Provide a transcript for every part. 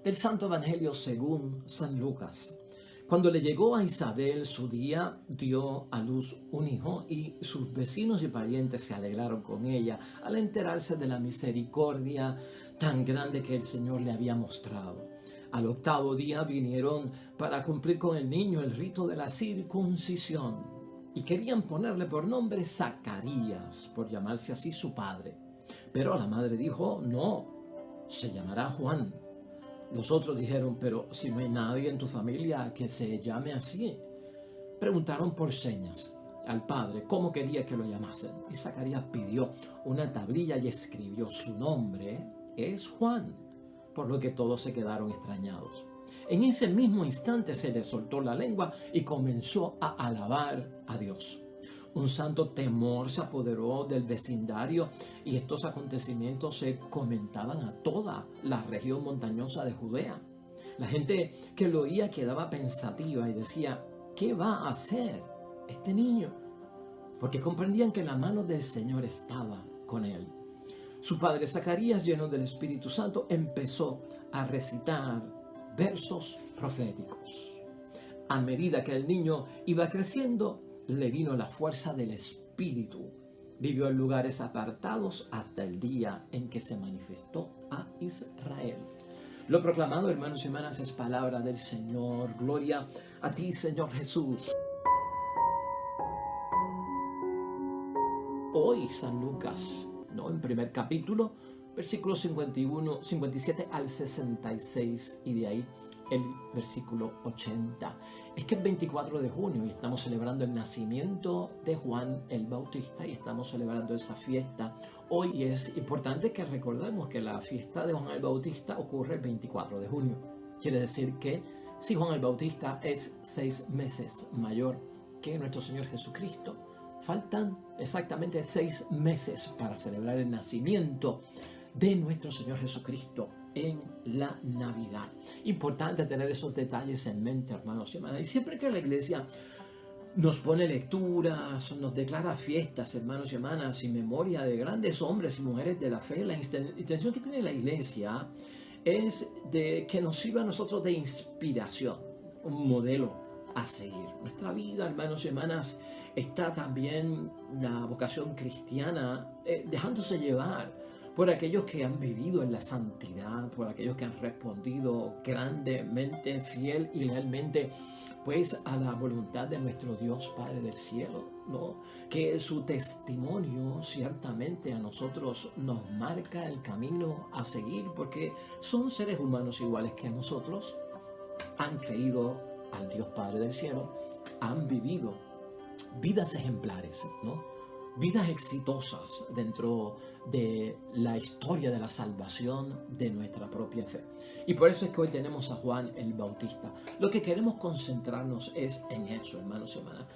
Del Santo Evangelio según San Lucas. Cuando le llegó a Isabel su día, dio a luz un hijo y sus vecinos y parientes se alegraron con ella al enterarse de la misericordia tan grande que el Señor le había mostrado. Al octavo día vinieron para cumplir con el niño el rito de la circuncisión y querían ponerle por nombre Zacarías, por llamarse así su padre. Pero la madre dijo, no, se llamará Juan. Los otros dijeron, pero si no hay nadie en tu familia que se llame así. Preguntaron por señas al padre cómo quería que lo llamasen. Y Zacarías pidió una tablilla y escribió, su nombre es Juan, por lo que todos se quedaron extrañados. En ese mismo instante se le soltó la lengua y comenzó a alabar a Dios. Un santo temor se apoderó del vecindario y estos acontecimientos se comentaban a toda la región montañosa de Judea. La gente que lo oía quedaba pensativa y decía, ¿qué va a hacer este niño? Porque comprendían que la mano del Señor estaba con él. Su padre Zacarías, lleno del Espíritu Santo, empezó a recitar versos proféticos. A medida que el niño iba creciendo, le vino la fuerza del Espíritu. Vivió en lugares apartados hasta el día en que se manifestó a Israel. Lo proclamado, hermanos y hermanas, es palabra del Señor. Gloria a ti, Señor Jesús. Hoy, San Lucas, ¿no? En primer capítulo, versículos 51, 57 al 66 y de ahí el versículo 80. Es que es 24 de junio y estamos celebrando el nacimiento de Juan el Bautista y estamos celebrando esa fiesta hoy. Y es importante que recordemos que la fiesta de Juan el Bautista ocurre el 24 de junio. Quiere decir que si Juan el Bautista es 6 meses mayor que nuestro Señor Jesucristo, faltan exactamente 6 meses para celebrar el nacimiento de nuestro Señor Jesucristo en la Navidad. Importante tener esos detalles en mente, hermanos y hermanas. Y siempre que la iglesia nos pone lecturas, nos declara fiestas, hermanos y hermanas, en memoria de grandes hombres y mujeres de la fe, la intención que tiene la iglesia es de que nos sirva a nosotros de inspiración, un modelo a seguir. Nuestra vida, hermanos y hermanas, está también la vocación cristiana dejándose llevar por aquellos que han vivido en la santidad, por aquellos que han respondido grandemente, fiel y lealmente, pues a la voluntad de nuestro Dios Padre del cielo, ¿no? Que su testimonio ciertamente a nosotros nos marca el camino a seguir, porque son seres humanos iguales que nosotros, han creído al Dios Padre del cielo, han vivido vidas ejemplares, ¿no? Vidas exitosas dentro de la historia de la salvación de nuestra propia fe. Y por eso es que hoy tenemos a Juan el Bautista. Lo que queremos concentrarnos es en eso, hermanos y hermanas.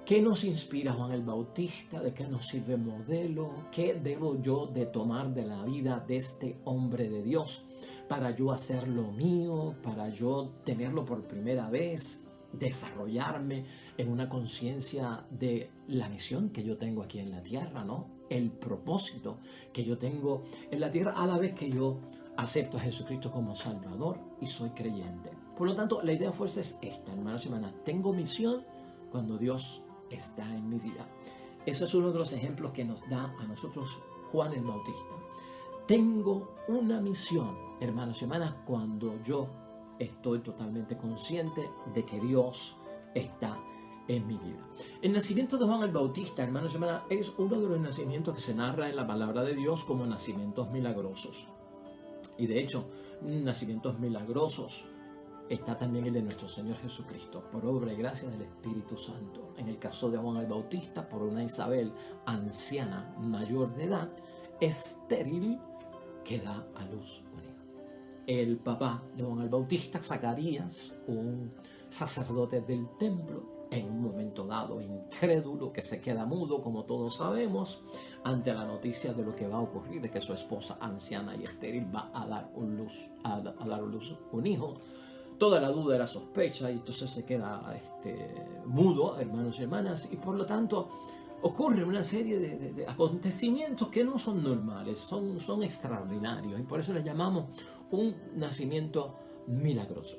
¿Qué nos inspira Juan el Bautista? ¿De qué nos sirve modelo? ¿Qué debo yo de tomar de la vida de este hombre de Dios para yo hacer lo mío, para yo tenerlo por primera vez, desarrollarme en una conciencia de la misión que yo tengo aquí en la tierra, ¿no? El propósito que yo tengo en la tierra a la vez que yo acepto a Jesucristo como Salvador y soy creyente. Por lo tanto, la idea fuerza es esta, hermanos y hermanas. Tengo misión cuando Dios está en mi vida. Eso es uno de los ejemplos que nos da a nosotros Juan el Bautista. Tengo una misión, hermanos y hermanas, cuando yo estoy totalmente consciente de que Dios está en mi vida. El nacimiento de Juan el Bautista, hermanos y hermanas, es uno de los nacimientos que se narra en la palabra de Dios como nacimientos milagrosos. Y de hecho, nacimientos milagrosos está también el de nuestro Señor Jesucristo, por obra y gracia del Espíritu Santo. En el caso de Juan el Bautista, por una Isabel anciana, mayor de edad, estéril, que da a luz un hijo. El papá de Juan el Bautista, Zacarías, un sacerdote del templo, en un momento dado incrédulo, que se queda mudo, como todos sabemos, ante la noticia de lo que va a ocurrir, de que su esposa anciana y estéril va a dar a luz un hijo. Toda la duda era sospecha y entonces se queda mudo, hermanos y hermanas, y por lo tanto ocurre una serie de acontecimientos que no son normales, son extraordinarios, y por eso le llamamos un nacimiento milagroso.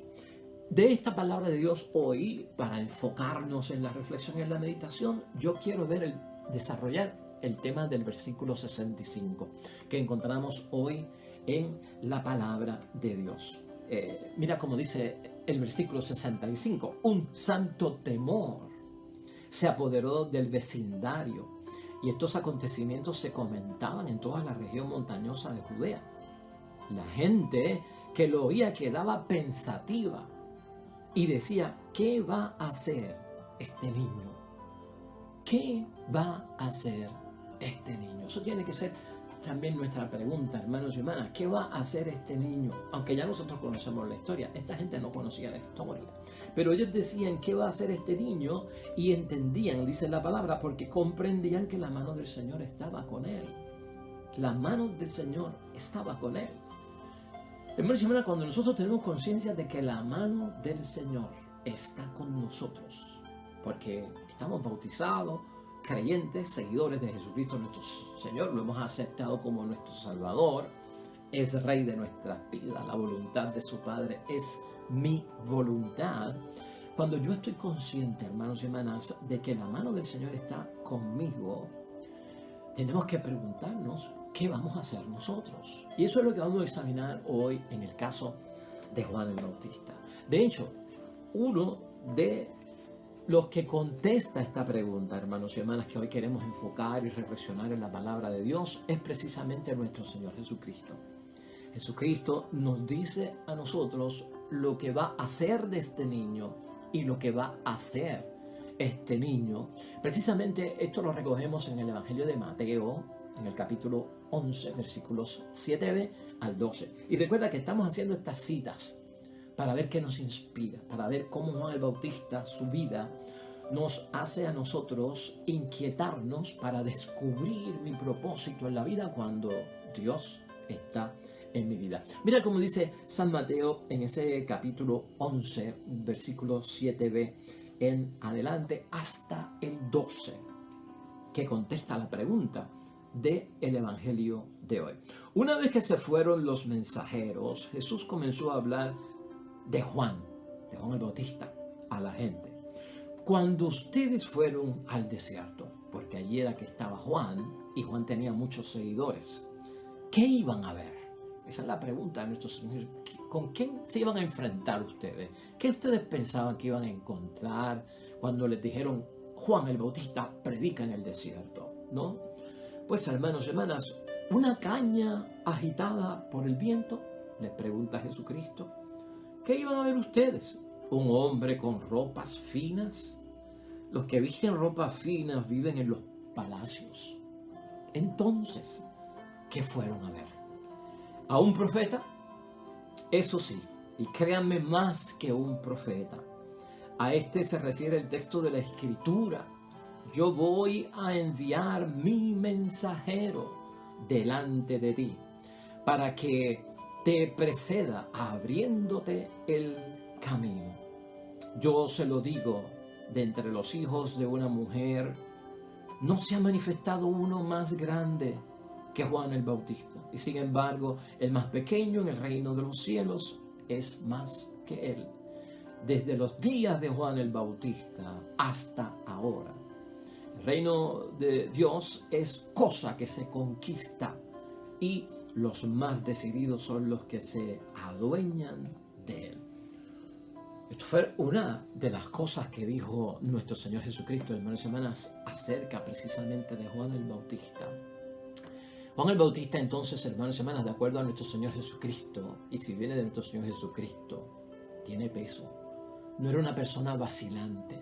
De esta palabra de Dios hoy, para enfocarnos en la reflexión y en la meditación, yo quiero desarrollar el tema del versículo 65 que encontramos hoy en la palabra de Dios. Mira cómo dice el versículo 65: un santo temor se apoderó del vecindario, y estos acontecimientos se comentaban en toda la región montañosa de Judea. La gente que lo oía quedaba pensativa y decía: ¿qué va a hacer este niño? ¿Qué va a hacer este niño? Eso tiene que ser también nuestra pregunta, hermanos y hermanas. ¿Qué va a hacer este niño? Aunque ya nosotros conocemos la historia, esta gente no conocía la historia. Pero ellos decían: ¿qué va a hacer este niño? Y entendían, dice la palabra, porque comprendían que la mano del Señor estaba con él. La mano del Señor estaba con él. Hermanos y hermanas, cuando nosotros tenemos conciencia de que la mano del Señor está con nosotros, porque estamos bautizados, creyentes, seguidores de Jesucristo nuestro Señor, lo hemos aceptado como nuestro Salvador, es Rey de nuestras vidas, la voluntad de su Padre es mi voluntad. Cuando yo estoy consciente, hermanos y hermanas, de que la mano del Señor está conmigo, tenemos que preguntarnos: ¿qué vamos a hacer nosotros? Y eso es lo que vamos a examinar hoy en el caso de Juan el Bautista. De hecho, uno de los que contesta esta pregunta, hermanos y hermanas, que hoy queremos enfocar y reflexionar en la palabra de Dios, es precisamente nuestro Señor Jesucristo. Jesucristo nos dice a nosotros lo que va a hacer de este niño y lo que va a hacer este niño. Precisamente esto lo recogemos en el Evangelio de Mateo, en el capítulo 11, versículos 7b al 12. Y recuerda que estamos haciendo estas citas para ver qué nos inspira, para ver cómo Juan el Bautista, su vida, nos hace a nosotros inquietarnos para descubrir mi propósito en la vida cuando Dios está en mi vida. Mira cómo dice San Mateo en ese capítulo 11, versículo 7b en adelante hasta el 12, que contesta la pregunta del Evangelio de hoy. Una vez que se fueron los mensajeros, Jesús comenzó a hablar de Juan el Bautista, a la gente. Cuando ustedes fueron al desierto, porque allí era que estaba Juan, y Juan tenía muchos seguidores, ¿qué iban a ver? Esa es la pregunta de nuestros señores. ¿Con quién se iban a enfrentar ustedes? ¿Qué ustedes pensaban que iban a encontrar cuando les dijeron: Juan el Bautista predica en el desierto? ¿No? Pues, hermanos y hermanas, una caña agitada por el viento, les pregunta Jesucristo. ¿Qué iban a ver ustedes? ¿Un hombre con ropas finas? Los que visten ropas finas viven en los palacios. Entonces, ¿qué fueron a ver? ¿A un profeta? Eso sí, y créanme, más que un profeta. A este se refiere el texto de la Escritura. Yo voy a enviar mi mensajero delante de ti para que te preceda abriéndote el camino. Yo se lo digo, de entre los hijos de una mujer no se ha manifestado uno más grande que Juan el Bautista. Y sin embargo, el más pequeño en el reino de los cielos es más que él. Desde los días de Juan el Bautista hasta ahora, el reino de Dios es cosa que se conquista, y los más decididos son los que se adueñan de él. Esto fue una de las cosas que dijo nuestro Señor Jesucristo, hermanos y hermanas, acerca precisamente de Juan el Bautista. Juan el Bautista, entonces, hermanos y hermanas, de acuerdo a nuestro Señor Jesucristo, y si viene de nuestro Señor Jesucristo, tiene peso. No era una persona vacilante.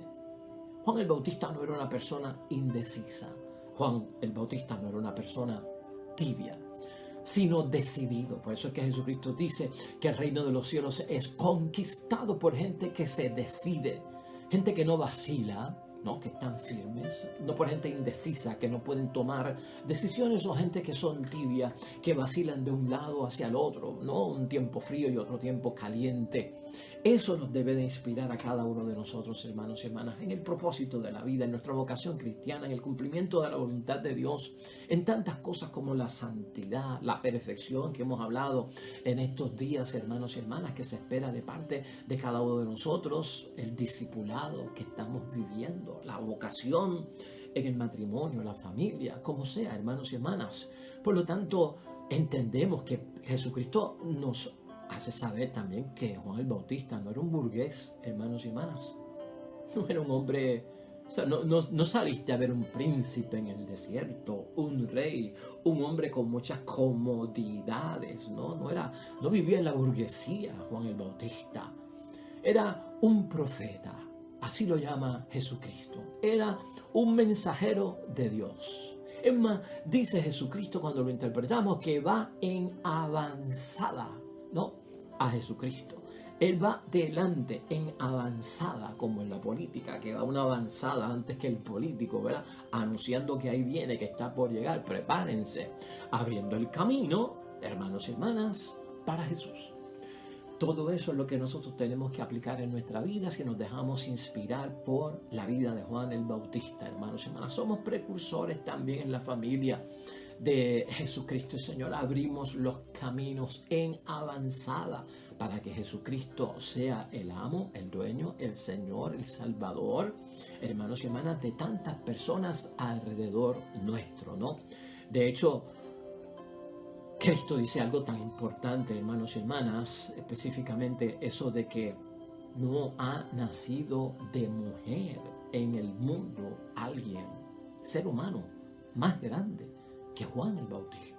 Juan el Bautista no era una persona indecisa. Juan el Bautista no era una persona tibia, sino decidido. Por eso es que Jesucristo dice que el reino de los cielos es conquistado por gente que se decide, gente que no vacila, ¿no? Que están firmes, no por gente indecisa, que no pueden tomar decisiones, o gente que son tibias, que vacilan de un lado hacia el otro, ¿no? Un tiempo frío y otro tiempo caliente. Eso nos debe de inspirar a cada uno de nosotros, hermanos y hermanas, en el propósito de la vida, en nuestra vocación cristiana, en el cumplimiento de la voluntad de Dios, en tantas cosas como la santidad, la perfección que hemos hablado en estos días, hermanos y hermanas, que se espera de parte de cada uno de nosotros, el discipulado que estamos viviendo, la vocación en el matrimonio, la familia, como sea, hermanos y hermanas. Por lo tanto, entendemos que Jesucristo nos hace saber también que Juan el Bautista no era un burgués, hermanos y hermanas. No era un hombre, o sea, no saliste a ver un príncipe en el desierto, un rey, un hombre con muchas comodidades, no vivía en la burguesía Juan el Bautista. Era un profeta, así lo llama Jesucristo. Era un mensajero de Dios. Es más, dice Jesucristo cuando lo interpretamos que va en avanzada, ¿no? A Jesucristo. Él va delante en avanzada, como en la política, que va una avanzada antes que el político, ¿verdad? Anunciando que ahí viene, que está por llegar. Prepárense, abriendo el camino, hermanos y hermanas, para Jesús. Todo eso es lo que nosotros tenemos que aplicar en nuestra vida si nos dejamos inspirar por la vida de Juan el Bautista, hermanos y hermanas. Somos precursores también en la familia de Jesucristo, Señor. Abrimos los caminos en avanzada para que Jesucristo sea el amo, el dueño, el Señor, el Salvador, hermanos y hermanas, de tantas personas alrededor nuestro, ¿no? De hecho, Cristo dice algo tan importante, hermanos y hermanas, específicamente eso de que no ha nacido de mujer en el mundo alguien, ser humano, más grande que Juan el Bautista.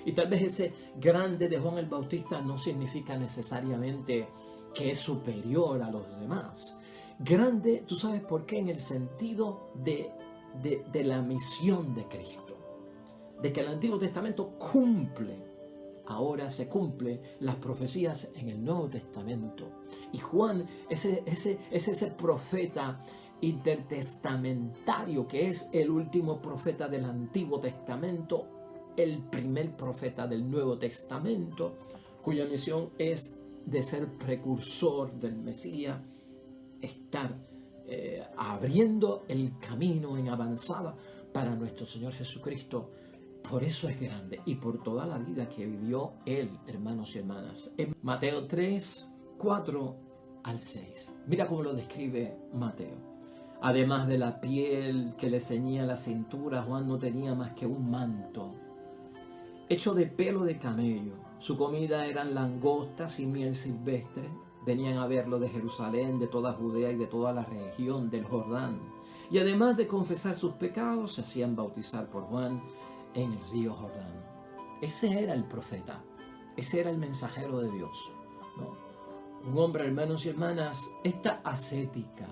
Y tal vez ese grande de Juan el Bautista no significa necesariamente que es superior a los demás. Grande, ¿tú sabes por qué? En el sentido de la misión de Cristo. De que el Antiguo Testamento cumple, ahora se cumple las profecías en el Nuevo Testamento. Y Juan es ese profeta intertestamentario que es el último profeta del Antiguo Testamento, el primer profeta del Nuevo Testamento, cuya misión es de ser precursor del Mesías, estar abriendo el camino en avanzada para nuestro Señor Jesucristo. Por eso es grande y por toda la vida que vivió Él, hermanos y hermanas. En Mateo 3, 4 al 6. Mira cómo lo describe Mateo. Además de la piel que le ceñía la cintura, Juan no tenía más que un manto hecho de pelo de camello. Su comida eran langostas y miel silvestre. Venían a verlo de Jerusalén, de toda Judea y de toda la región del Jordán. Y además de confesar sus pecados, se hacían bautizar por Juan en el río Jordán. Ese era el profeta, ese era el mensajero de Dios, ¿no? Un hombre, hermanos y hermanas, esta ascética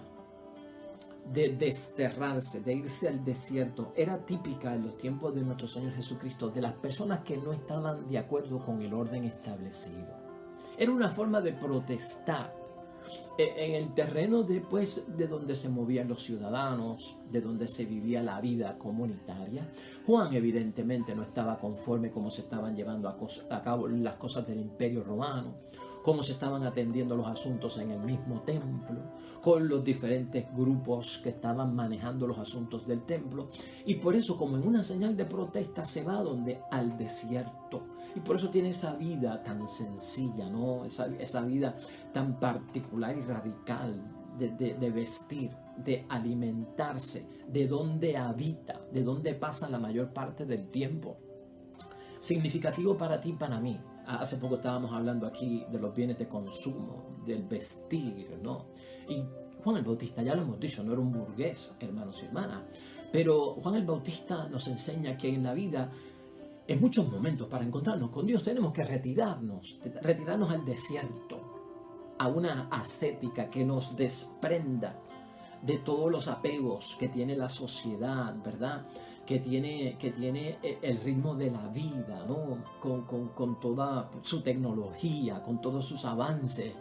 de desterrarse, de irse al desierto, era típica en los tiempos de nuestro Señor Jesucristo, de las personas que no estaban de acuerdo con el orden establecido. Era una forma de protestar en el terreno de donde se movían los ciudadanos, de donde se vivía la vida comunitaria. Juan evidentemente no estaba conforme cómo se estaban llevando a cabo las cosas del Imperio Romano, cómo se estaban atendiendo los asuntos en el mismo templo, con los diferentes grupos que estaban manejando los asuntos del templo. Y por eso, como en una señal de protesta, se va al desierto. Y por eso tiene esa vida tan sencilla, ¿no? Esa vida tan particular y radical de vestir, de alimentarse, de donde habita, de donde pasa la mayor parte del tiempo. Significativo para ti y para mí. Hace poco estábamos hablando aquí de los bienes de consumo, del vestir, ¿no? Y Juan el Bautista, ya lo hemos dicho, no era un burgués, hermanos y hermanas. Pero Juan el Bautista nos enseña que en la vida, en muchos momentos, para encontrarnos con Dios, tenemos que retirarnos al desierto, a una ascética que nos desprenda de todos los apegos que tiene la sociedad, ¿verdad? Que tiene el ritmo de la vida, ¿no? Con toda su tecnología, con todos sus avances,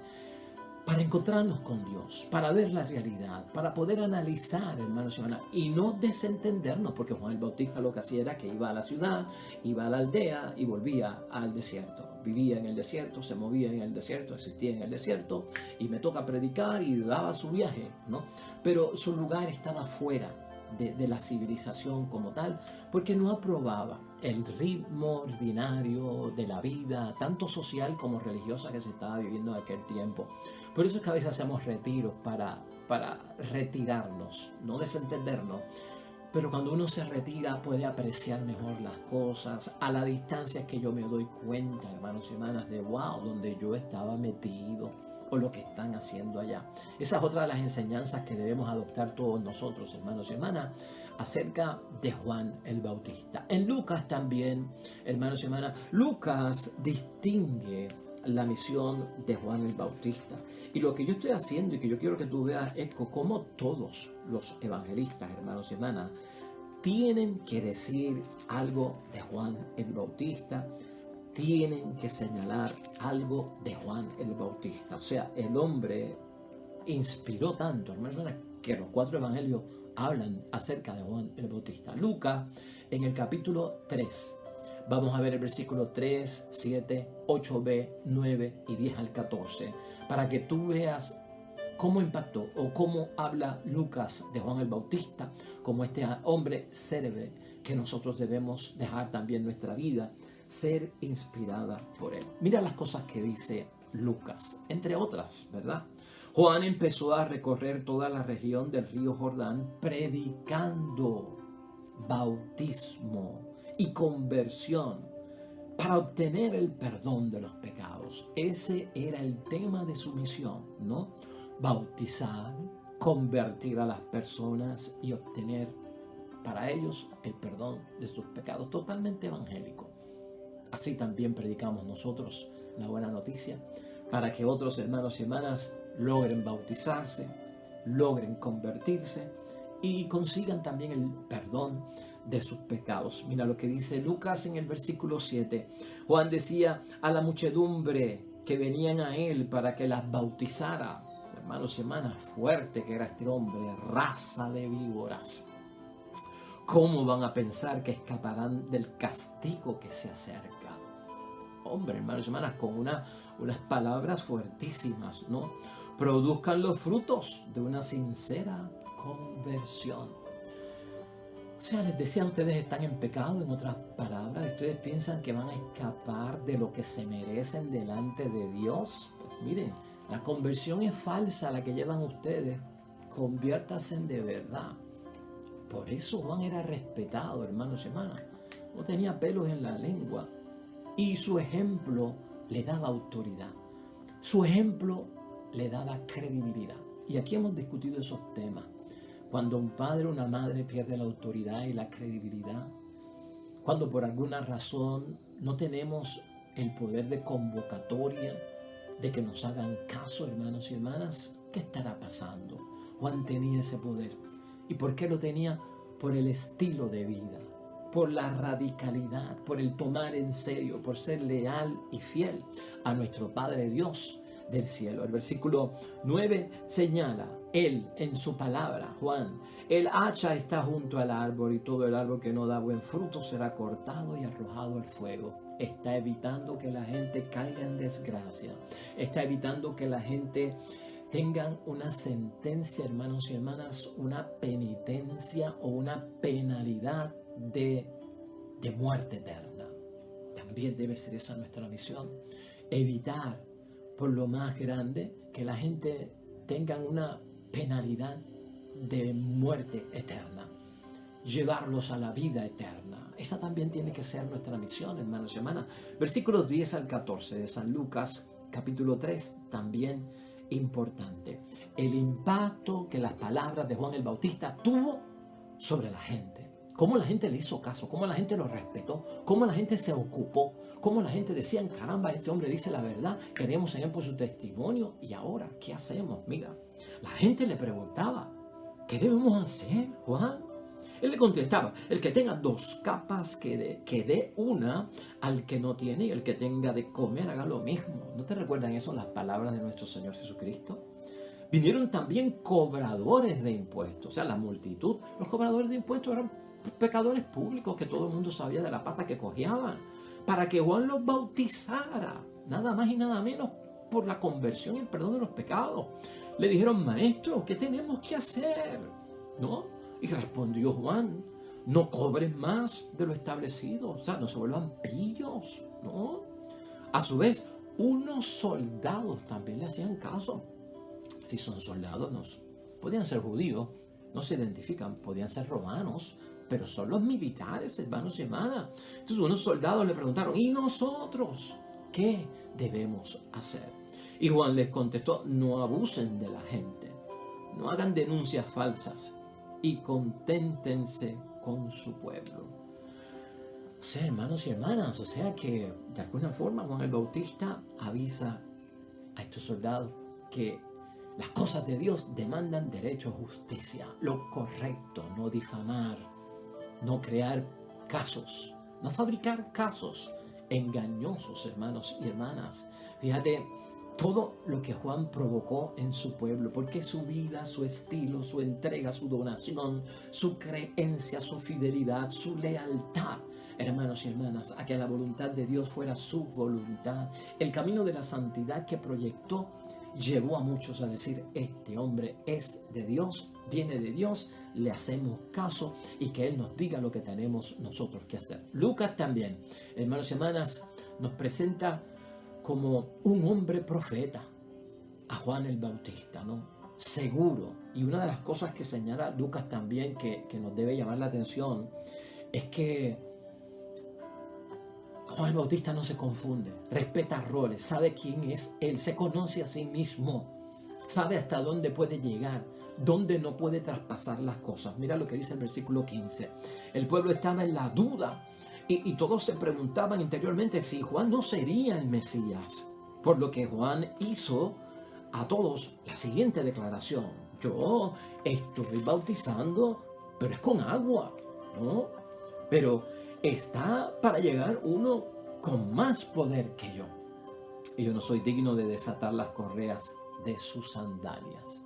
para encontrarnos con Dios, para ver la realidad, para poder analizar, hermanos y hermanas, y no desentendernos, porque Juan el Bautista lo que hacía era que iba a la ciudad, iba a la aldea y volvía al desierto. Vivía en el desierto, se movía en el desierto, existía en el desierto, y me toca predicar y daba su viaje, ¿no? Pero su lugar estaba fuera de la civilización como tal, porque no aprobaba el ritmo ordinario de la vida, tanto social como religiosa que se estaba viviendo en aquel tiempo. Por eso es que a veces hacemos retiros para retirarnos, no desentendernos. Pero cuando uno se retira puede apreciar mejor las cosas. A la distancia es que yo me doy cuenta, hermanos y hermanas, de wow, donde yo estaba metido o lo que están haciendo allá. Esa es otra de las enseñanzas que debemos adoptar todos nosotros, hermanos y hermanas, acerca de Juan el Bautista. En Lucas también, hermanos y hermanas, Lucas distingue la misión de Juan el Bautista. Y lo que yo estoy haciendo y que yo quiero que tú veas es cómo todos los evangelistas, hermanos y hermanas, tienen que decir algo de Juan el Bautista, tienen que señalar algo de Juan el Bautista. O sea, el hombre inspiró tanto, hermanos y hermanas, que los 4 evangelios hablan acerca de Juan el Bautista. Lucas, en el capítulo 3, vamos a ver el versículo 3, 7, 8b, 9 y 10 al 14, para que tú veas cómo impactó o cómo habla Lucas de Juan el Bautista como este hombre célebre que nosotros debemos dejar también nuestra vida, ser inspirada por él. Mira las cosas que dice Lucas, entre otras, ¿verdad? Juan empezó a recorrer toda la región del río Jordán predicando bautismo y conversión para obtener el perdón de los pecados. Ese era el tema de su misión, ¿no? Bautizar, convertir a las personas y obtener para ellos el perdón de sus pecados. Totalmente evangélico. Así también predicamos nosotros la buena noticia para que otros hermanos y hermanas logren bautizarse, logren convertirse y consigan también el perdón de sus pecados. Mira lo que dice Lucas en el versículo 7. Juan decía a la muchedumbre que venían a él para que las bautizara. Hermanos y hermanas, fuerte que era este hombre, raza de víboras. ¿Cómo van a pensar que escaparán del castigo que se acerca? Hombre, hermanos y hermanas, con unas palabras fuertísimas, ¿no? Produzcan los frutos de una sincera conversión. O sea, les decía, ustedes están en pecado, en otras palabras, ustedes piensan que van a escapar de lo que se merecen delante de Dios. Pues miren, la conversión es falsa la que llevan ustedes. Conviértanse de verdad. Por eso Juan era respetado, hermanos y hermanas. No tenía pelos en la lengua. Y su ejemplo le daba autoridad. Su ejemplo le daba credibilidad. Y aquí hemos discutido esos temas. Cuando un padre o una madre pierde la autoridad y la credibilidad, cuando por alguna razón no tenemos el poder de convocatoria, de que nos hagan caso, hermanos y hermanas, ¿qué estará pasando? Juan tenía ese poder. ¿Y por qué lo tenía? Por el estilo de vida, por la radicalidad, por el tomar en serio, por ser leal y fiel a nuestro Padre Dios del cielo. El versículo 9 señala, él en su palabra, Juan, el hacha está junto al árbol y todo el árbol que no da buen fruto será cortado y arrojado al fuego. Está evitando que la gente caiga en desgracia. Está evitando que la gente tengan una sentencia, hermanos y hermanas, una penitencia o una penalidad de muerte eterna. También debe ser esa nuestra misión. Evitar por lo más grande que la gente tenga una penalidad de muerte eterna. Llevarlos a la vida eterna. Esa también tiene que ser nuestra misión, hermanos y hermanas. Versículos 10 al 14 de San Lucas, capítulo 3, también importante. El impacto que las palabras de Juan el Bautista tuvo sobre la gente. Cómo la gente le hizo caso, cómo la gente lo respetó, cómo la gente se ocupó, cómo la gente decía, caramba, este hombre dice la verdad, queremos en él por su testimonio. Y ahora, ¿qué hacemos? Mira, la gente le preguntaba, ¿qué debemos hacer, Juan? Él le contestaba, el que tenga 2 capas, que dé una al que no tiene, y el que tenga de comer haga lo mismo. ¿No te recuerdan eso las palabras de nuestro Señor Jesucristo? Vinieron también cobradores de impuestos, o sea, la multitud. Los cobradores de impuestos eran pecadores públicos que todo el mundo sabía de la pata que cojeaban, para que Juan los bautizara, nada más y nada menos, por la conversión y el perdón de los pecados. Le dijeron, maestro, ¿qué tenemos que hacer? ¿No? Y respondió Juan, no cobren más de lo establecido, o sea, no se vuelvan pillos, ¿no? A su vez, unos soldados también le hacían caso. Si son soldados, no podían ser judíos, no se identifican, podían ser romanos, pero son los militares, hermanos y hermanas. Entonces unos soldados le preguntaron, ¿y nosotros qué debemos hacer? Y Juan les contestó, no abusen de la gente, no hagan denuncias falsas y conténtense con su pueblo. O sea, hermanos y hermanas, o sea que de alguna forma Juan el Bautista avisa a estos soldados que las cosas de Dios demandan derecho, justicia, lo correcto, no difamar, no crear casos, no fabricar casos engañosos, hermanos y hermanas. Fíjate todo lo que Juan provocó en su pueblo, porque su vida, su estilo, su entrega, su donación, su creencia, su fidelidad, su lealtad, hermanos y hermanas, a que la voluntad de Dios fuera su voluntad, el camino de la santidad que proyectó, llevó a muchos a decir, este hombre es de Dios, viene de Dios, le hacemos caso y que Él nos diga lo que tenemos nosotros que hacer. Lucas también, hermanos y hermanas, nos presenta como un hombre profeta a Juan el Bautista, ¿no? Seguro. Y una de las cosas que señala Lucas también que nos debe llamar la atención es que Juan el Bautista no se confunde, respeta roles, sabe quién es él, se conoce a sí mismo, sabe hasta dónde puede llegar, dónde no puede traspasar las cosas. Mira lo que dice el versículo 15. El pueblo estaba en la duda y todos se preguntaban interiormente si Juan no sería el Mesías. Por lo que Juan hizo a todos la siguiente declaración. Yo estoy bautizando, pero es con agua, ¿no? Pero está para llegar uno con más poder que yo. Y yo no soy digno de desatar las correas de sus sandalias.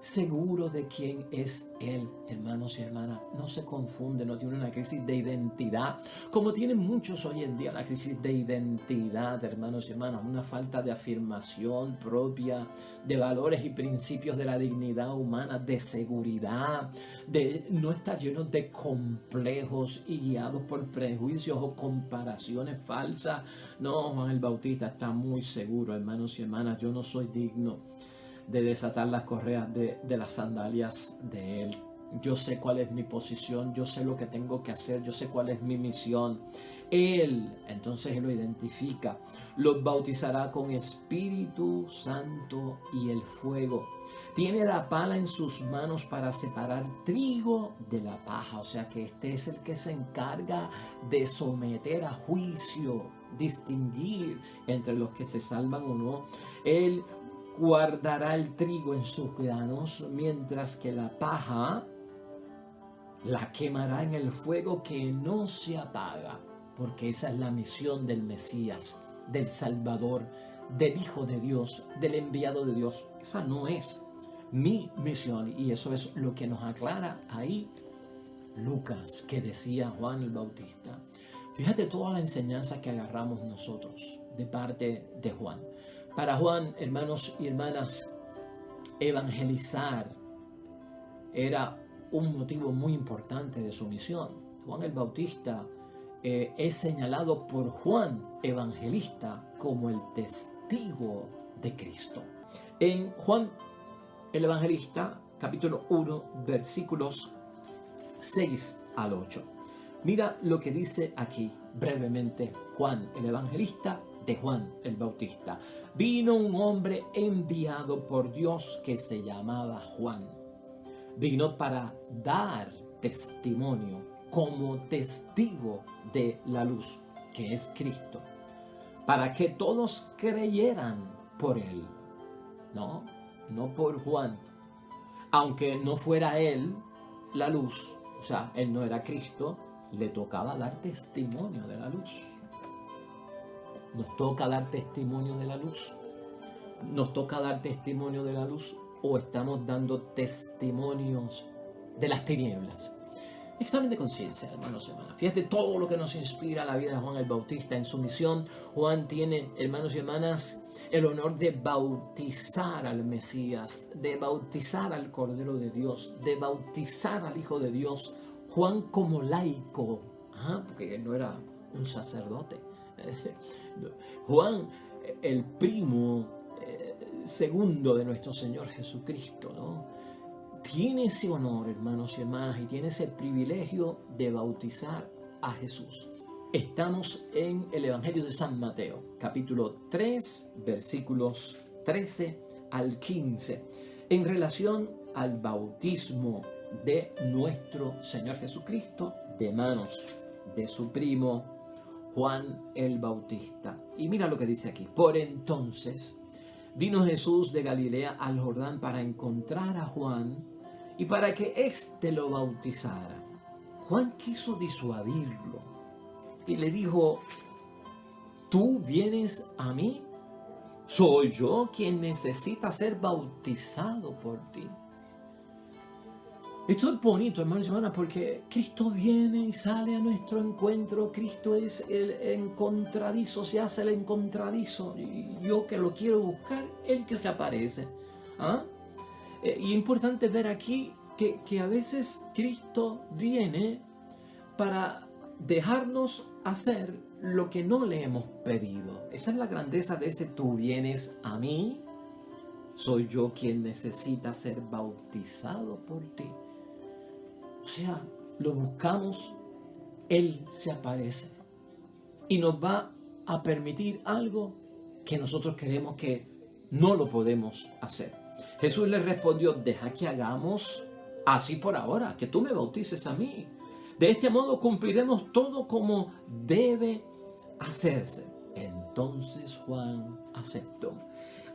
Seguro de quién es Él, hermanos y hermanas. No se confunde, no tiene una crisis de identidad, como tienen muchos hoy en día, una crisis de identidad, hermanos y hermanas, una falta de afirmación propia, de valores y principios de la dignidad humana, de seguridad, de no estar llenos de complejos y guiados por prejuicios o comparaciones falsas. No, Juan el Bautista está muy seguro, hermanos y hermanas, yo no soy digno de desatar las correas de las sandalias de Él. Yo sé cuál es mi posición, yo sé lo que tengo que hacer, yo sé cuál es mi misión. Entonces Él lo identifica, los bautizará con Espíritu Santo y el fuego. Tiene la pala en sus manos para separar trigo de la paja, o sea que este es el que se encarga de someter a juicio, distinguir entre los que se salvan o no. Él guardará el trigo en sus granos, mientras que la paja la quemará en el fuego que no se apaga, porque esa es la misión del Mesías, del Salvador, del Hijo de Dios, del enviado de Dios. Esa no es mi misión, y eso es lo que nos aclara ahí Lucas, que decía Juan el Bautista. Fíjate toda la enseñanza que agarramos nosotros de parte de Juan. Para Juan, hermanos y hermanas, evangelizar era un motivo muy importante de su misión. Juan el Bautista es señalado por Juan Evangelista como el testigo de Cristo. En Juan el Evangelista, capítulo 1, versículos 6 al 8. Mira lo que dice aquí brevemente Juan el Evangelista de Juan el Bautista. Vino un hombre enviado por Dios que se llamaba Juan. Vino para dar testimonio como testigo de la luz, que es Cristo, para que todos creyeran por él. No por Juan. Aunque no fuera él la luz, o sea, él no era Cristo, le tocaba dar testimonio de la luz. Nos toca dar testimonio de la luz. Nos toca dar testimonio de la luz o estamos dando testimonios de las tinieblas. Examen de conciencia, hermanos y hermanas. Fíjate todo lo que nos inspira la vida de Juan el Bautista. En su misión, Juan tiene, hermanos y hermanas, el honor de bautizar al Mesías, de bautizar al Cordero de Dios, de bautizar al Hijo de Dios. Juan como laico, porque él no era un sacerdote. Juan, el primo segundo de nuestro Señor Jesucristo, ¿no? Tiene ese honor, hermanos y hermanas, y tiene ese privilegio de bautizar a Jesús. Estamos en el Evangelio de San Mateo, capítulo 3, versículos 13 al 15, en relación al bautismo de nuestro Señor Jesucristo de manos de su primo Juan el Bautista. Y mira lo que dice aquí. Por entonces vino Jesús de Galilea al Jordán para encontrar a Juan y para que éste lo bautizara. Juan quiso disuadirlo y le dijo: ¿tú vienes a mí? ¿Soy yo quien necesita ser bautizado por ti? Esto es bonito, hermanos y hermanas, porque Cristo viene y sale a nuestro encuentro. Cristo es el encontradizo, se hace el encontradizo. Y yo que lo quiero buscar, Él que se aparece. Y importante ver aquí que a veces Cristo viene para dejarnos hacer lo que no le hemos pedido. Esa es la grandeza de ese tú vienes a mí. Soy yo quien necesita ser bautizado por ti. O sea, lo buscamos, Él se aparece y nos va a permitir algo que nosotros creemos que no lo podemos hacer. Jesús le respondió: deja que hagamos así por ahora, que tú me bautices a mí. De este modo cumpliremos todo como debe hacerse. Entonces Juan aceptó.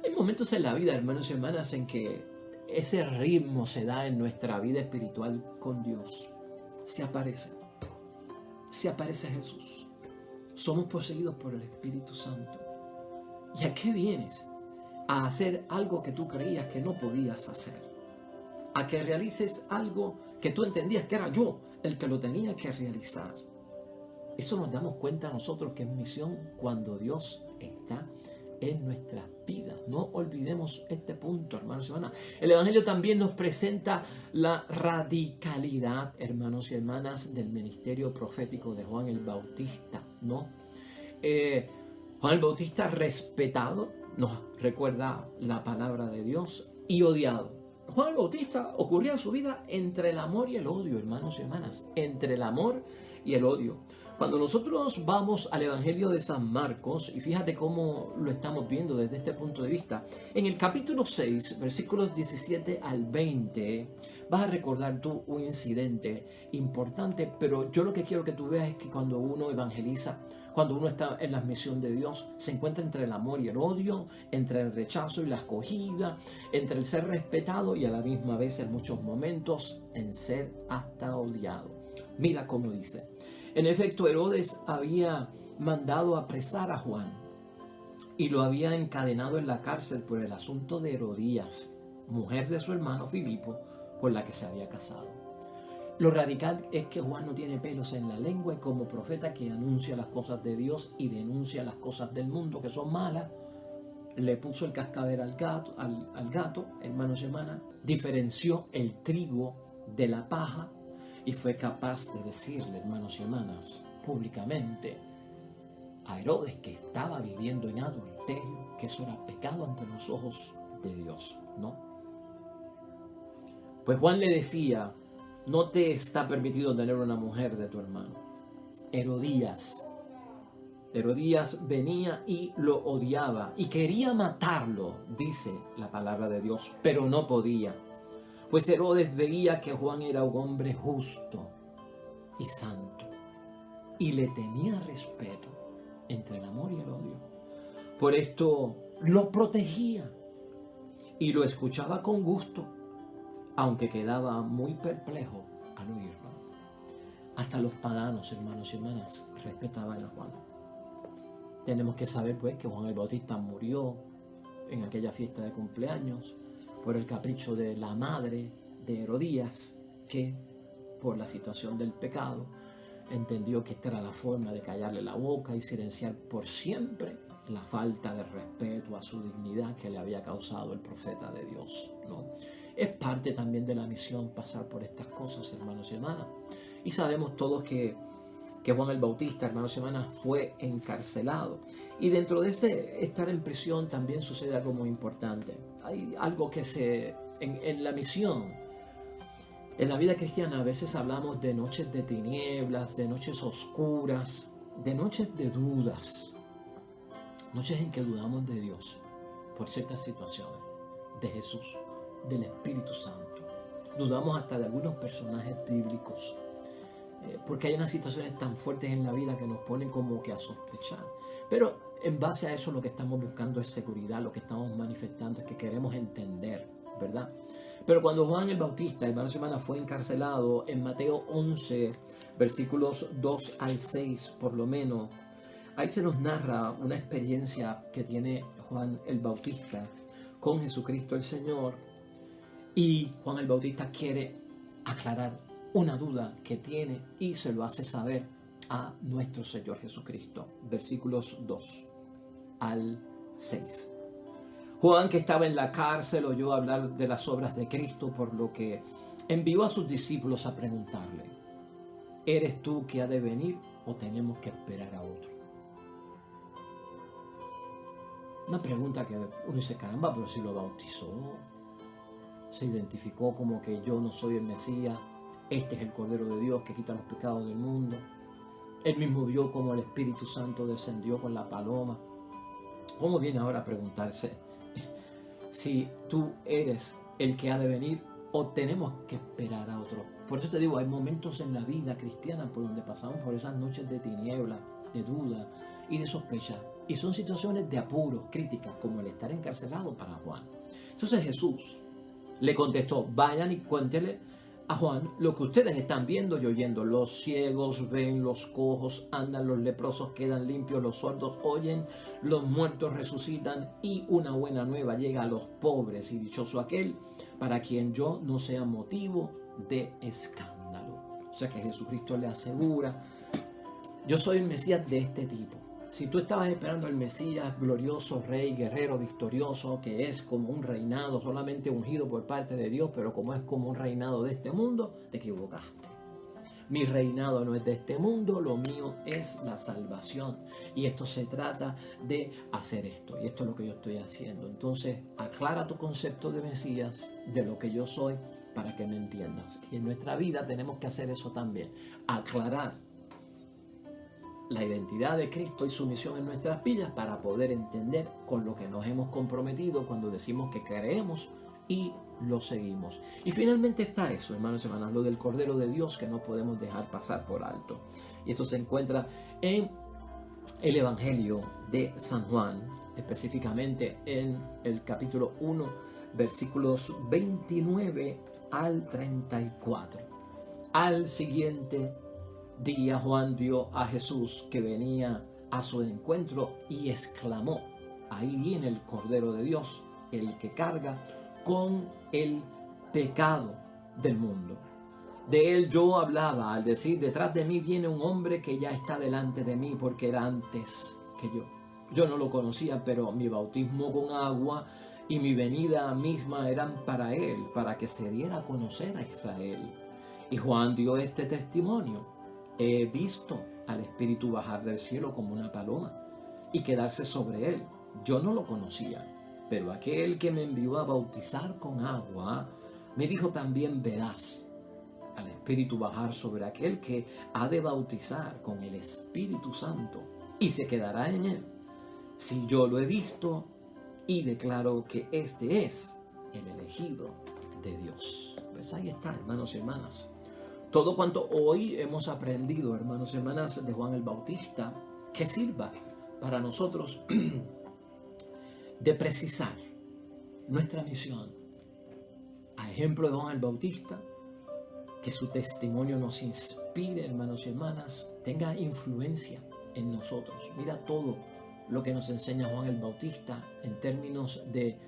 Hay momentos en la vida, hermanos y hermanas, en que ese ritmo se da en nuestra vida espiritual con Dios. Se aparece Jesús. Somos poseídos por el Espíritu Santo. ¿Y a qué vienes? A hacer algo que tú creías que no podías hacer. A que realices algo que tú entendías que era yo el que lo tenía que realizar. Eso nos damos cuenta nosotros que es misión cuando Dios está en nuestras vidas. No olvidemos este punto, hermanos y hermanas. El Evangelio también nos presenta la radicalidad, hermanos y hermanas, del ministerio profético de Juan el Bautista, ¿no? Juan el Bautista respetado, nos recuerda la palabra de Dios, y odiado. Juan el Bautista ocurría en su vida entre el amor y el odio, hermanos y hermanas, entre el amor y el odio. Cuando nosotros vamos al Evangelio de San Marcos, y fíjate cómo lo estamos viendo desde este punto de vista, en el capítulo 6, versículos 17 al 20, vas a recordar tú un incidente importante, pero yo lo que quiero que tú veas es que cuando uno evangeliza, cuando uno está en la misión de Dios, se encuentra entre el amor y el odio, entre el rechazo y la acogida, entre el ser respetado y a la misma vez en muchos momentos en ser hasta odiado. Mira cómo dice. En efecto, Herodes había mandado apresar a Juan y lo había encadenado en la cárcel por el asunto de Herodías, mujer de su hermano Filipo, con la que se había casado. Lo radical es que Juan no tiene pelos en la lengua y como profeta que anuncia las cosas de Dios y denuncia las cosas del mundo que son malas, le puso el cascabel al gato, hermanos y hermanas, diferenció el trigo de la paja y fue capaz de decirle, hermanos y hermanas, públicamente a Herodes, que estaba viviendo en adulterio, que eso era pecado ante los ojos de Dios, ¿no? Pues Juan le decía: no te está permitido tener una mujer de tu hermano. Herodías venía y lo odiaba y quería matarlo, dice la palabra de Dios, pero no podía. Pues Herodes veía que Juan era un hombre justo y santo y le tenía respeto entre el amor y el odio. Por esto lo protegía y lo escuchaba con gusto, aunque quedaba muy perplejo al oírlo. Hasta los paganos, hermanos y hermanas, respetaban a Juan. Tenemos que saber pues que Juan el Bautista murió en aquella fiesta de cumpleaños por el capricho de la madre de Herodías, que por la situación del pecado entendió que esta era la forma de callarle la boca y silenciar por siempre la falta de respeto a su dignidad que le había causado el profeta de Dios, ¿no? Es parte también de la misión pasar por estas cosas, hermanos y hermanas. Y sabemos todos que Juan el Bautista, hermanos y hermanas, fue encarcelado. Y dentro de ese estar en prisión también sucede algo muy importante. Hay algo que en la misión, en la vida cristiana a veces hablamos de noches de tinieblas, de noches oscuras, de noches de dudas. Noches en que dudamos de Dios por ciertas situaciones, de Jesús, del Espíritu Santo. Dudamos hasta de algunos personajes bíblicos. Porque hay unas situaciones tan fuertes en la vida que nos ponen como que a sospechar. Pero en base a eso lo que estamos buscando es seguridad, lo que estamos manifestando es que queremos entender, ¿verdad? Pero cuando Juan el Bautista, hermanos y hermanas, fue encarcelado en Mateo 11, versículos 2 al 6 por lo menos, ahí se nos narra una experiencia que tiene Juan el Bautista con Jesucristo el Señor. Y Juan el Bautista quiere aclarar una duda que tiene y se lo hace saber a nuestro Señor Jesucristo. Versículos 2 al 6. Juan, que estaba en la cárcel, oyó hablar de las obras de Cristo, por lo que envió a sus discípulos a preguntarle: ¿eres tú que ha de venir o tenemos que esperar a otro? Una pregunta que uno dice: caramba, pero si lo bautizó, se identificó como que yo no soy el Mesías, este es el Cordero de Dios que quita los pecados del mundo. Él mismo vio cómo el Espíritu Santo descendió con la paloma. ¿Cómo viene ahora a preguntarse si tú eres el que ha de venir o tenemos que esperar a otro? Por eso te digo, hay momentos en la vida cristiana por donde pasamos por esas noches de tiniebla, de duda y de sospecha. Y son situaciones de apuro, críticas, como el estar encarcelado para Juan. Entonces Jesús le contestó: vayan y cuéntenle a Juan lo que ustedes están viendo y oyendo. Los ciegos ven, los cojos andan, los leprosos quedan limpios, los sordos oyen, los muertos resucitan y una buena nueva llega a los pobres. Y dichoso aquel para quien yo no sea motivo de escándalo. O sea que Jesucristo le asegura: yo soy el Mesías de este tipo. Si tú estabas esperando al Mesías glorioso, rey, guerrero, victorioso, que es como un reinado solamente ungido por parte de Dios, pero como es como un reinado de este mundo, te equivocaste. Mi reinado no es de este mundo, lo mío es la salvación. Y esto se trata de hacer esto. Y esto es lo que yo estoy haciendo. Entonces, aclara tu concepto de Mesías, de lo que yo soy, para que me entiendas. Y en nuestra vida tenemos que hacer eso también. Aclarar la identidad de Cristo y su misión en nuestras vidas para poder entender con lo que nos hemos comprometido cuando decimos que creemos y lo seguimos. Y finalmente está eso, hermanos y hermanas, lo del Cordero de Dios, que no podemos dejar pasar por alto. Y esto se encuentra en el Evangelio de San Juan, específicamente en el capítulo 1, versículos 29 al 34. Al siguiente día Juan vio a Jesús que venía a su encuentro y exclamó: ahí viene el Cordero de Dios, el que carga con el pecado del mundo. De él yo hablaba al decir: detrás de mí viene un hombre que ya está delante de mí, porque era antes que yo. Yo no lo conocía, pero mi bautismo con agua y mi venida misma eran para él, para que se diera a conocer a Israel. Y Juan dio este testimonio: he visto al Espíritu bajar del cielo como una paloma y quedarse sobre él. Yo no lo conocía, pero aquel que me envió a bautizar con agua me dijo también: verás al Espíritu bajar sobre aquel que ha de bautizar con el Espíritu Santo y se quedará en él. Si yo lo he visto y declaro que este es el elegido de Dios. Pues ahí está, hermanos y hermanas. Todo cuanto hoy hemos aprendido, hermanos y hermanas, de Juan el Bautista, que sirva para nosotros de precisar nuestra misión. A ejemplo de Juan el Bautista, que su testimonio nos inspire, hermanos y hermanas, tenga influencia en nosotros. Mira todo lo que nos enseña Juan el Bautista en términos de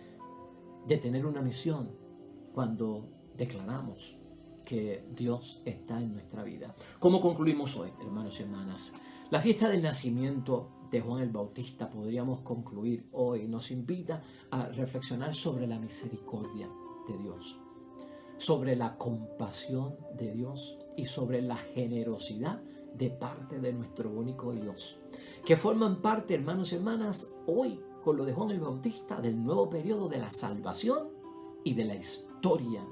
tener una misión cuando declaramos que Dios está en nuestra vida. ¿Cómo concluimos hoy, hermanos y hermanas? La fiesta del nacimiento de Juan el Bautista, podríamos concluir hoy, nos invita a reflexionar sobre la misericordia de Dios, sobre la compasión de Dios y sobre la generosidad de parte de nuestro único Dios, que forman parte, hermanos y hermanas, hoy con lo de Juan el Bautista, del nuevo periodo de la salvación y de la historia,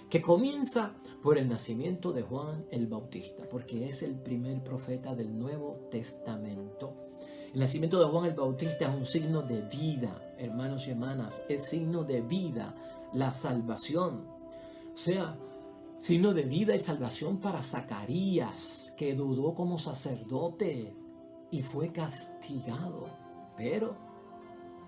que comienza por el nacimiento de Juan el Bautista, porque es el primer profeta del Nuevo Testamento. El nacimiento de Juan el Bautista es un signo de vida, hermanos y hermanas, es signo de vida, la salvación. O sea, signo de vida y salvación para Zacarías, que dudó como sacerdote y fue castigado. Pero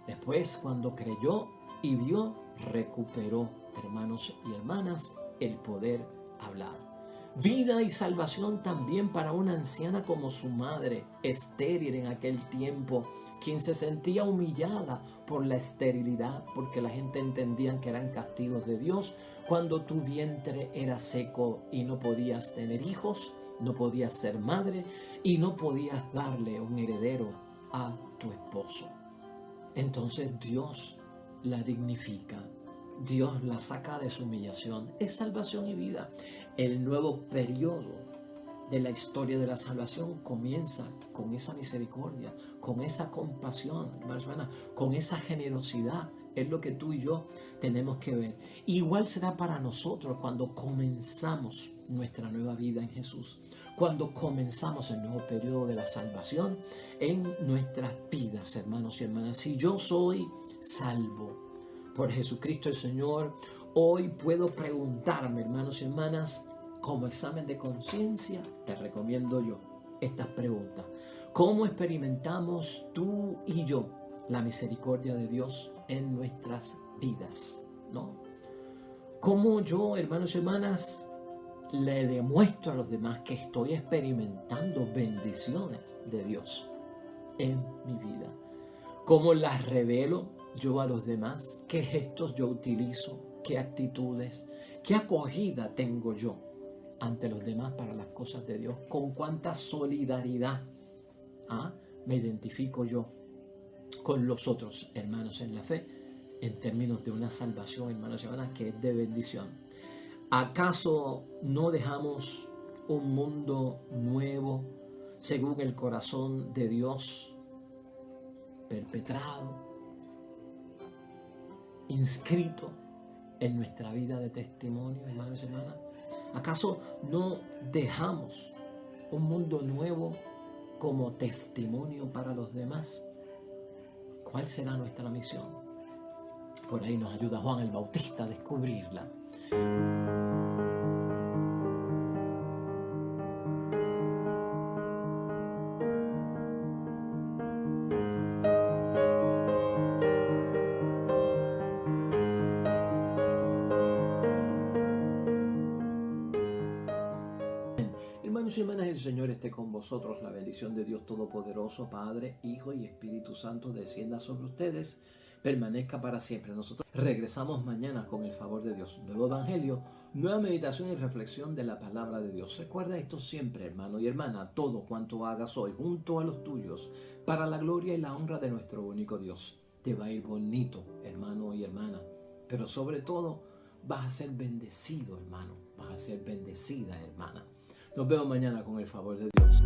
después, cuando creyó y vio, recuperó, hermanos y hermanas, el poder hablar. Vida y salvación también para una anciana como su madre, estéril en aquel tiempo, quien se sentía humillada por la esterilidad, porque la gente entendía que eran castigos de Dios. Cuando tu vientre era seco y no podías tener hijos, no podías ser madre y no podías darle un heredero a tu esposo. Entonces Dios la dignifica, Dios la saca de su humillación. Es salvación y vida. El nuevo periodo de la historia de la salvación comienza con esa misericordia, con esa compasión, hermanos, con esa generosidad. Es lo que tú y yo tenemos que ver. Igual será para nosotros cuando comenzamos nuestra nueva vida en Jesús, cuando comenzamos el nuevo periodo de la salvación en nuestras vidas, hermanos y hermanas. Si yo soy salvo por Jesucristo el Señor, hoy puedo preguntarme, hermanos y hermanas, como examen de conciencia, te recomiendo yo estas preguntas. ¿Cómo experimentamos tú y yo la misericordia de Dios en nuestras vidas? ¿No? ¿Cómo yo, hermanos y hermanas, le demuestro a los demás que estoy experimentando bendiciones de Dios en mi vida? ¿Cómo las revelo yo a los demás? ¿Qué gestos yo utilizo? ¿Qué actitudes? ¿Qué acogida tengo yo ante los demás para las cosas de Dios? ¿Con cuánta solidaridad me identifico yo con los otros hermanos en la fe en términos de una salvación, hermanos y hermanas, que es de bendición? ¿Acaso no dejamos un mundo nuevo según el corazón de Dios perpetrado, inscrito en nuestra vida de testimonio, hermanos y hermanas? ¿Acaso no dejamos un mundo nuevo como testimonio para los demás? ¿Cuál será nuestra misión? Por ahí nos ayuda Juan el Bautista a descubrirla. Hermanos y hermanas, el Señor esté con vosotros. La bendición de Dios Todopoderoso, Padre, Hijo y Espíritu Santo, descienda sobre ustedes, permanezca para siempre. Nosotros regresamos mañana con el favor de Dios. Nuevo Evangelio, nueva meditación y reflexión de la palabra de Dios. Recuerda esto siempre, hermano y hermana: todo cuanto hagas hoy junto a los tuyos, para la gloria y la honra de nuestro único Dios. Te va a ir bonito, hermano y hermana, pero sobre todo vas a ser bendecido, hermano, vas a ser bendecida, hermana. Nos vemos mañana con el favor de Dios.